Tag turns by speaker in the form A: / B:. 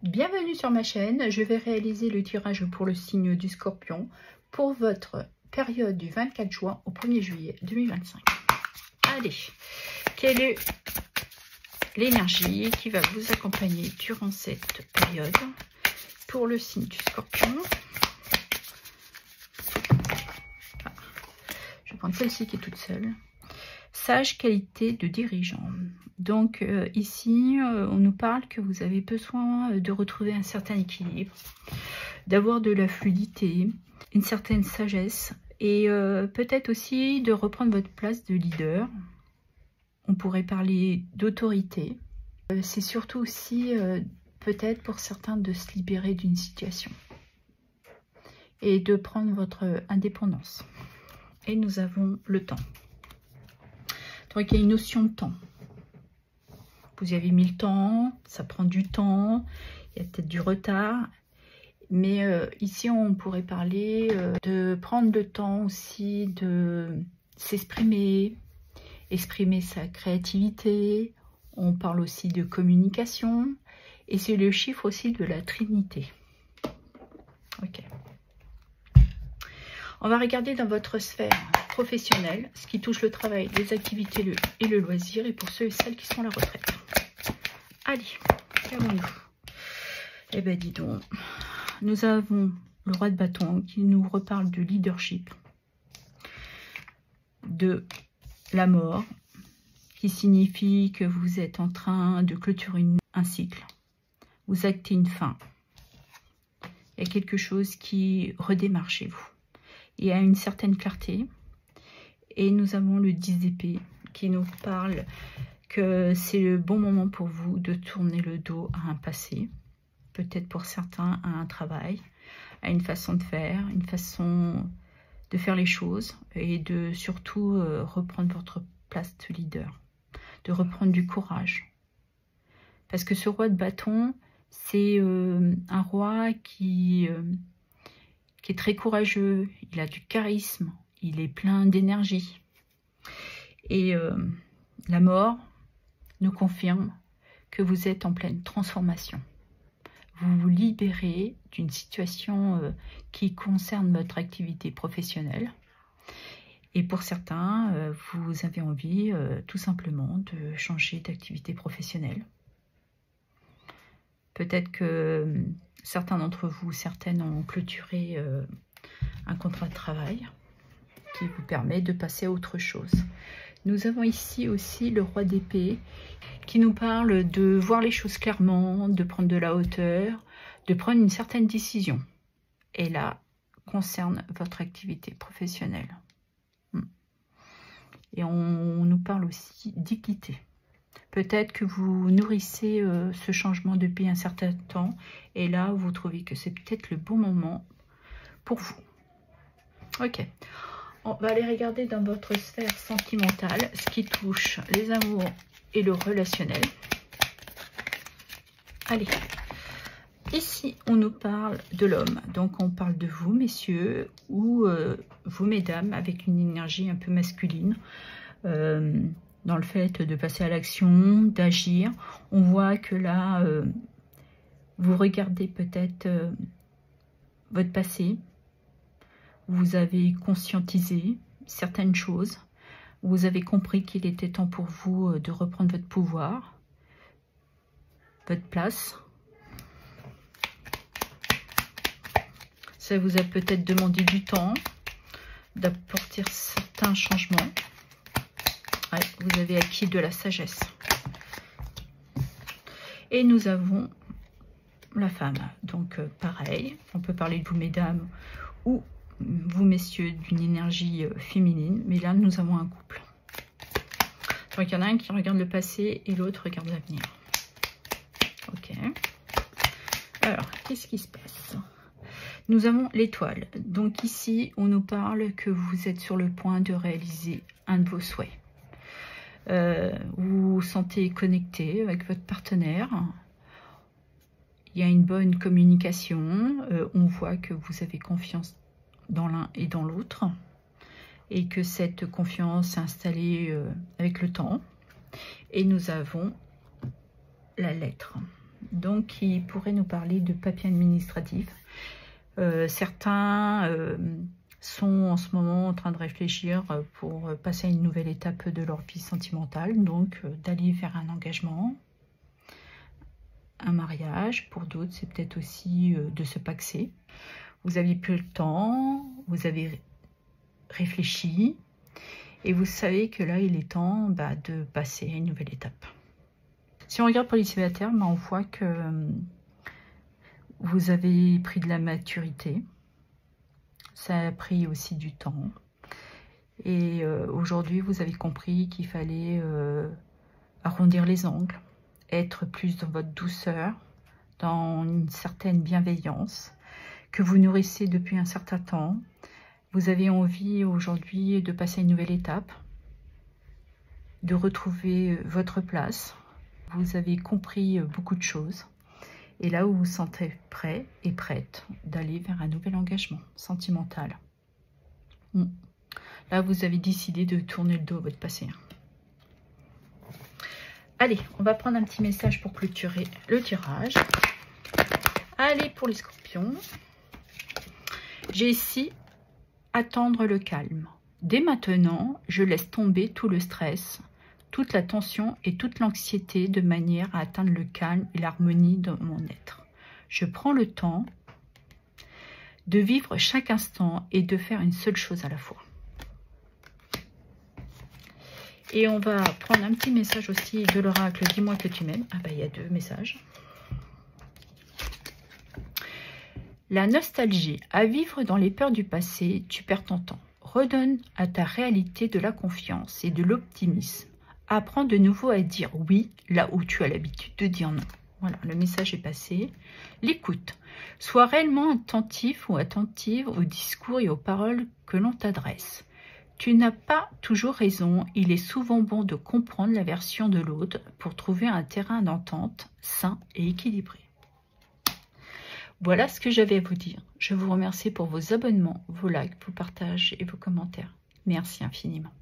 A: Bienvenue sur ma chaîne, je vais réaliser le tirage pour le signe du Scorpion pour votre période du 24 juin au 1er juillet 2025. Allez, quelle est l'énergie qui va vous accompagner durant cette période pour le signe du Scorpion? Je vais prendre celle-ci qui est toute seule. Sage qualité de dirigeant. Donc ici, on nous parle que vous avez besoin de retrouver un certain équilibre, d'avoir de la fluidité, une certaine sagesse et peut-être aussi de reprendre votre place de leader. On pourrait parler d'autorité. C'est surtout aussi peut-être pour certains de se libérer d'une situation et de prendre votre indépendance. Et nous avons le temps. Donc il y a une notion de temps. Vous y avez mis le temps, ça prend du temps, il y a peut-être du retard. Mais ici, on pourrait parler de prendre le temps aussi de s'exprimer, exprimer sa créativité. On parle aussi de communication. Et c'est le chiffre aussi de la Trinité. Ok. On va regarder dans votre sphère professionnelle, ce qui touche le travail, les activités et le loisir, et pour ceux et celles qui sont à la retraite. Allez, qu'avons-nous? Eh bien, dis donc, nous avons le roi de bâton qui nous reparle de leadership, de la mort, qui signifie que vous êtes en train de clôturer un cycle, vous actez une fin. Il y a quelque chose qui redémarre chez vous. Il y a une certaine clarté. Et nous avons le 10 d'épée qui nous parle que c'est le bon moment pour vous de tourner le dos à un passé. Peut-être pour certains à un travail, à une façon de faire, une façon de faire les choses. Et de surtout reprendre votre place de leader. De reprendre du courage. Parce que ce roi de bâton, c'est un roi qui est très courageux, il a du charisme, il est plein d'énergie. Et la mort nous confirme que vous êtes en pleine transformation. Vous vous libérez d'une situation qui concerne votre activité professionnelle. Et pour certains, vous avez envie tout simplement de changer d'activité professionnelle. Peut-être que certains d'entre vous, certaines ont clôturé un contrat de travail qui vous permet de passer à autre chose. Nous avons ici aussi le roi d'épée qui nous parle de voir les choses clairement, de prendre de la hauteur, de prendre une certaine décision. Et là, concerne votre activité professionnelle. Et on nous parle aussi d'équité. Peut-être que vous nourrissez ce changement depuis un certain temps et là, vous trouvez que c'est peut-être le bon moment pour vous. Ok. On va aller regarder dans votre sphère sentimentale ce qui touche les amours et le relationnel. Allez. Ici, on nous parle de l'homme. Donc, on parle de vous, messieurs, ou vous, mesdames, avec une énergie un peu masculine. Dans le fait de passer à l'action, d'agir. On voit que là, vous regardez peut-être votre passé. Vous avez conscientisé certaines choses. Vous avez compris qu'il était temps pour vous de reprendre votre pouvoir, votre place. Ça vous a peut-être demandé du temps d'apporter certains changements. Ouais, vous avez acquis de la sagesse. Et nous avons la femme. Donc pareil, on peut parler de vous, mesdames, ou vous, messieurs, d'une énergie féminine. Mais là, nous avons un couple. Donc il y en a un qui regarde le passé et l'autre regarde l'avenir. Ok. Alors, qu'est-ce qui se passe? Nous avons l'étoile. Donc ici, on nous parle que vous êtes sur le point de réaliser un de vos souhaits. Vous vous sentez connecté avec votre partenaire. Il y a une bonne communication. On voit que vous avez confiance dans l'un et dans l'autre. Et que cette confiance s'est installée avec le temps. Et nous avons la lettre. donc qui pourrait nous parler de papiers administratifs. Certains sont en ce moment en train de réfléchir pour passer à une nouvelle étape de leur vie sentimentale, donc d'aller vers un engagement, un mariage. Pour d'autres, c'est peut-être aussi de se paxer. Vous avez plus le temps, vous avez réfléchi, et vous savez que là, il est temps de passer à une nouvelle étape. Si on regarde pour les célibataires, on voit que vous avez pris de la maturité. Ça a pris aussi du temps. Et aujourd'hui, vous avez compris qu'il fallait arrondir les angles, être plus dans votre douceur, dans une certaine bienveillance que vous nourrissez depuis un certain temps. Vous avez envie aujourd'hui de passer à une nouvelle étape, de retrouver votre place. Vous avez compris beaucoup de choses. Et là où vous vous sentez prêt et prête d'aller vers un nouvel engagement sentimental. Là, vous avez décidé de tourner le dos à votre passé. Allez, on va prendre un petit message pour clôturer le tirage. Allez, pour les scorpions. J'ai ici attendre le calme. Dès maintenant, je laisse tomber tout le stress, toute la tension et toute l'anxiété de manière à atteindre le calme et l'harmonie dans mon être. Je prends le temps de vivre chaque instant et de faire une seule chose à la fois. Et on va prendre un petit message aussi de l'oracle. Dis-moi que tu m'aimes. Ah il y a 2 messages. La nostalgie. À vivre dans les peurs du passé, tu perds ton temps. Redonne à ta réalité de la confiance et de l'optimisme. Apprends de nouveau à dire oui là où tu as l'habitude de dire non. Voilà, le message est passé. L'écoute. Sois réellement attentif ou attentive aux discours et aux paroles que l'on t'adresse. Tu n'as pas toujours raison. Il est souvent bon de comprendre la version de l'autre pour trouver un terrain d'entente sain et équilibré. Voilà ce que j'avais à vous dire. Je vous remercie pour vos abonnements, vos likes, vos partages et vos commentaires. Merci infiniment.